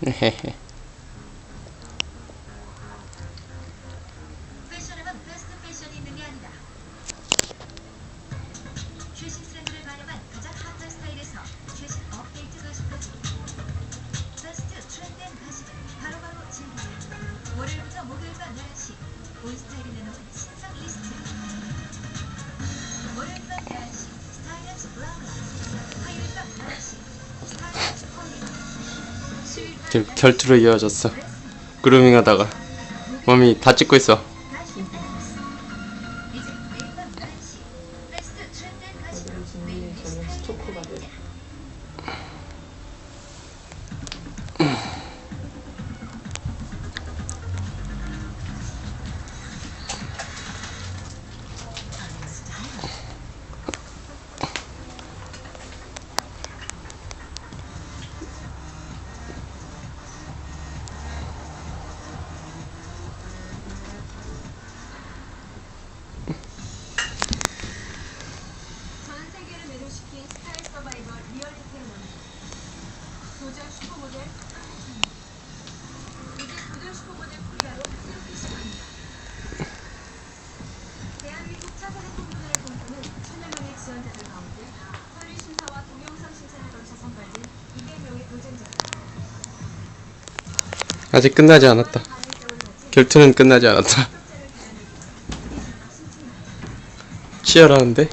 헤헤헤. 패션에만 베스트 패션이 있는 게 아니다. 최신 트렌드를 반영한 가장 핫한 스타일에서 최신 업데이트 가시까지 베스트 트렌드 앤 가시를 바로바로 즐기자. 월요일부터 목요일과 11시 온 스타일이 내놓은 신상 리스트. 월요일 밤 11시 스타일즈 블라블라, 화요일 밤 11시 스타일즈 컬리, 수요일 밤 지금 결투로 이어졌어. 그루밍 하다가 몸이 다 찍고 있어. 요즘에 저는 스토커가 돼. 전 세계를 매료시킨 스타일 서바이벌 리얼리티의 원조 도전 슈퍼모델. 이제 도전 슈퍼모델 코리아로 새롭게 시작합니다. 대한민국 차세대 콤보들의 공모는 1000여 명의 지원자들 가운데 서류 심사와 동영상 심사를 거쳐 선발된 200명의 도전자들. 아직 끝나지 않았다. 결투는 끝나지 않았다. 치열하는데?